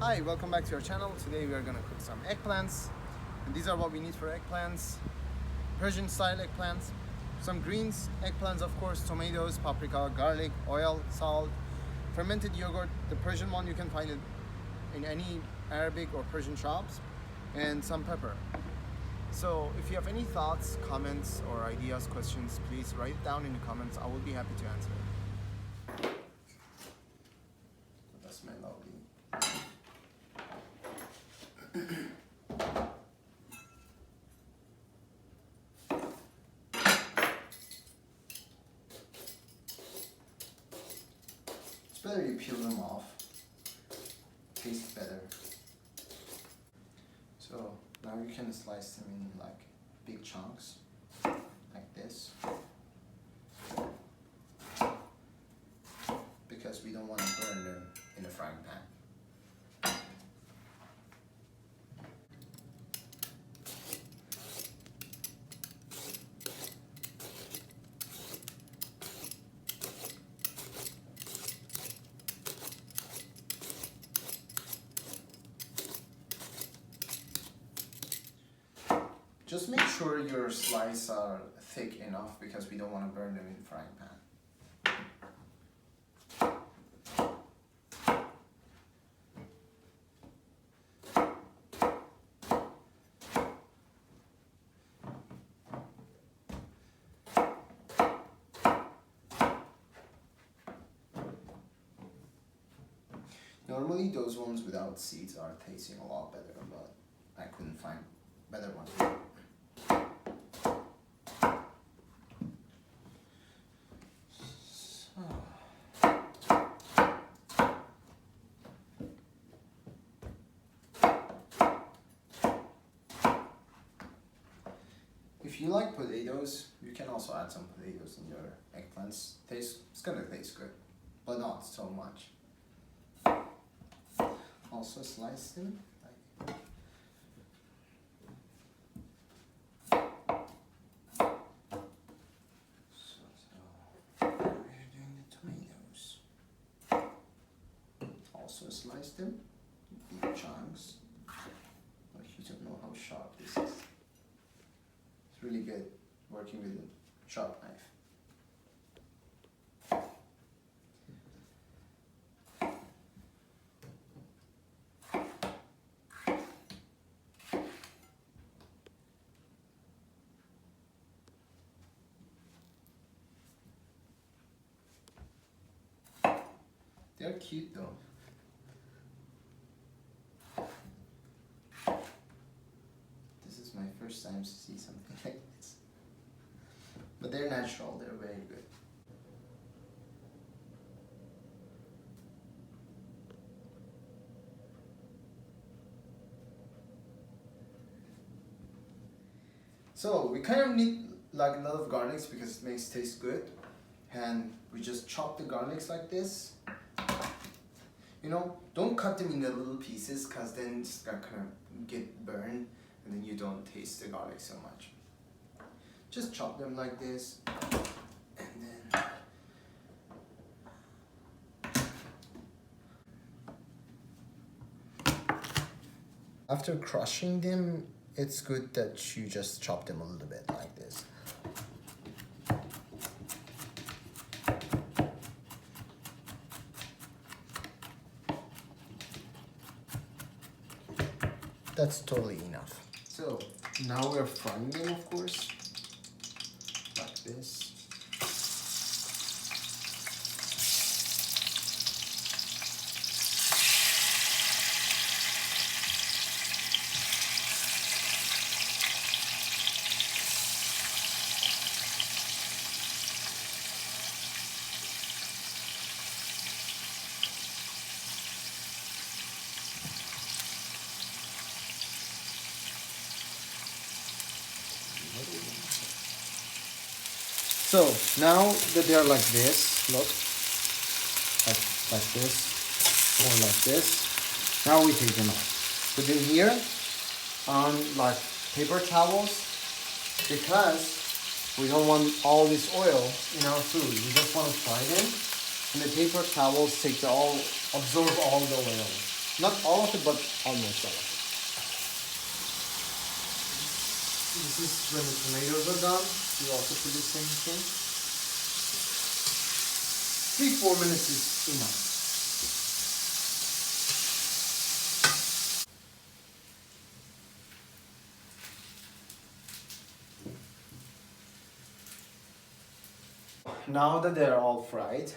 Hi, welcome back to our channel. Today we are gonna cook some eggplants. And these are what we need for eggplants. Persian style eggplants. Some greens, eggplants of course, tomatoes, paprika, garlic, oil, salt, fermented yogurt. The Persian one you can find it in any Arabic or Persian shops. And some pepper. So if you have any thoughts, comments or ideas, questions, please write it down in the comments. I will be happy to answer it. That's my lovely. It's better you peel them off. Tastes better. So now you can slice them in like big chunks, like this. Because we don't want to burn them in the frying pan. Just make sure your slices are thick enough because we don't want to burn them in the frying pan. Normally those ones without seeds are tasting a lot better, but I couldn't find better ones. If you like potatoes, you can also add some potatoes in your eggplants. It's gonna taste good, but not so much. Also slice them like so we're doing the tomatoes. Also slice them in big chunks. But you don't know how sharp this is. It's really good working with a sharp knife. They're cute though. This is my first time to see something like this. But they're natural, they're very good. So we kind of need like a lot of garlics because it makes it taste good. And we just chop the garlics like this. You know, don't cut them into little pieces because then it's gonna kind of get burned and then you don't taste the garlic so much. Just chop them like this and then after crushing them, it's good that you just chop them a little bit like this. That's totally enough. So now we're frying them, of course, like this. So now that they are like this, look, like this, or like this, now we take them out. Put them here on like paper towels because we don't want all this oil in our food. We just want to fry them, and the paper towels absorb all the oil. Not all of it, but almost all of it. This is when the tomatoes are done. You also put the same thing. 3-4 minutes is enough. Now that they're all fried,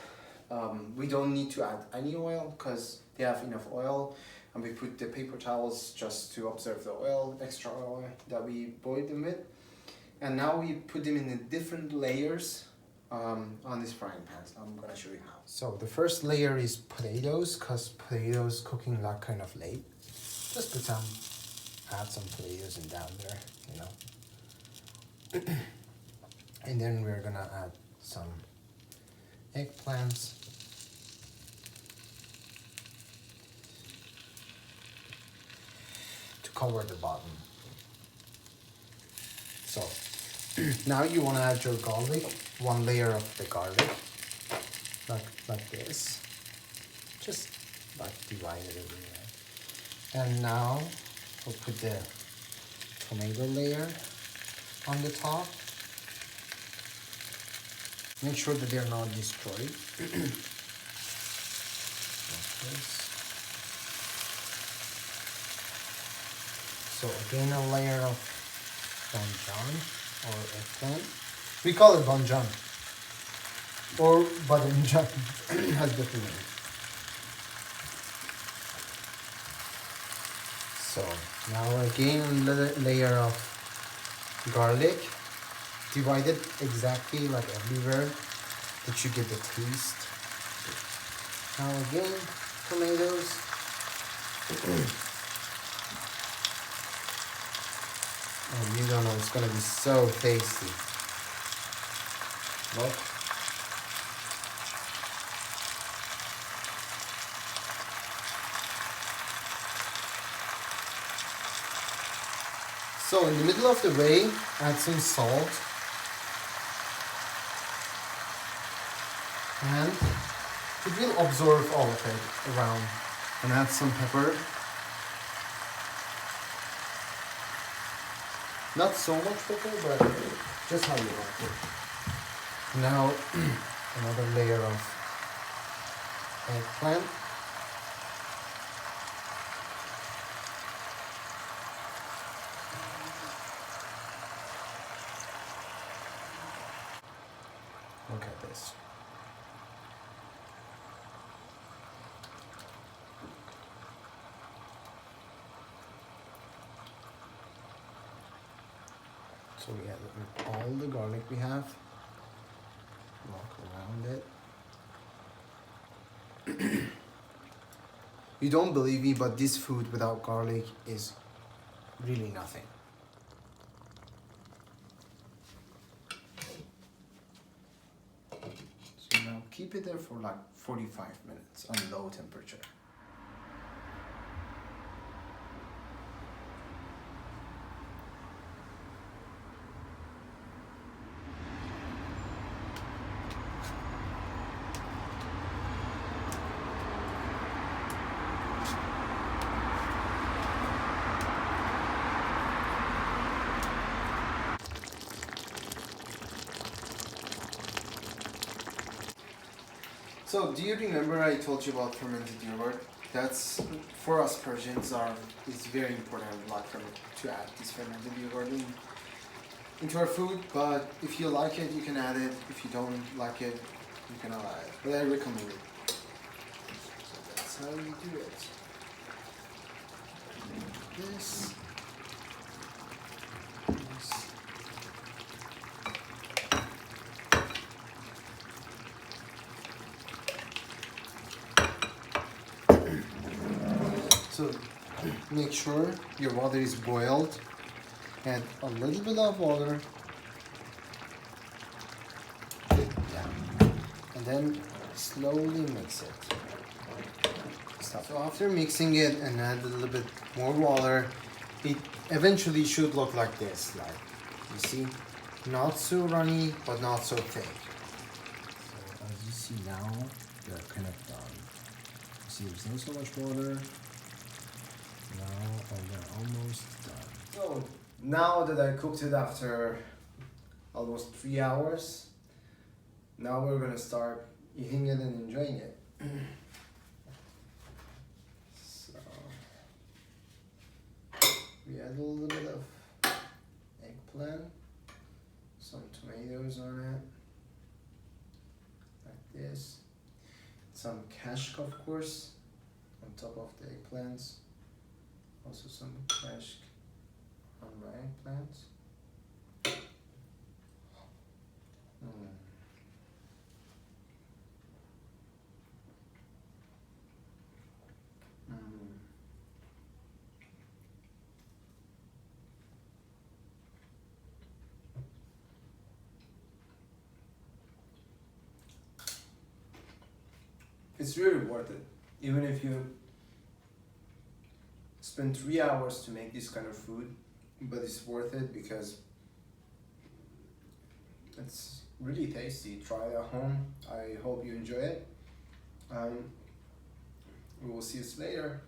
we don't need to add any oil because they have enough oil, and we put the paper towels just to observe the oil, extra oil that we boiled them with. And now we put them in the different layers on this frying pan. I'm gonna show you how. So the first layer is potatoes, because potatoes cooking that kind of late. Just add some potatoes in down there, you know. And then we're gonna add some eggplants. To cover the bottom. So now you want to add your garlic, one layer of the garlic, like this, just like divide it everywhere. And now we'll put the tomato layer on the top. Make sure that they're not destroyed. Like this. So again, a layer of banjan or eggplant. We call it banjan or badinjan. It has different names. So now again, another layer of garlic, divided exactly like everywhere that you get the taste. Now again, tomatoes. And you don't know, it's gonna be so tasty. Look. So in the middle of the way, add some salt. And it will absorb all of it around. And add some pepper. Not so much pepper, but just how you like it. Now, another layer of eggplant. Look at this. So we have all the garlic we have. Walk around it. You don't believe me, but this food without garlic is really nothing. So now keep it there for like 45 minutes on low temperature. So do you remember I told you about fermented yogurt? That's, for us Persians, it's very important to add this fermented yogurt into our food, but if you like it, you can add it. If you don't like it, you cannot add it, but I recommend it. So that's how you do it. Like this. So make sure your water is boiled. Add a little bit of water. Yeah. And then slowly mix it. Stop. So after mixing it and add a little bit more water, it eventually should look like this. Like, you see, not so runny, but not so thick. So as you see now, they're kind of done. You see, there's not so much water. they're almost done. So now that I cooked it after almost 3 hours, now we're gonna start eating it and enjoying it. So we add a little bit of eggplant, some tomatoes on it, like this. Some kashk, of course, on top of the eggplants. Also some kashk on my eggplants. It's really worth it, even if you spend 3 hours to make this kind of food, but it's worth it because it's really tasty. Try it at home. I hope you enjoy it. We will see you later.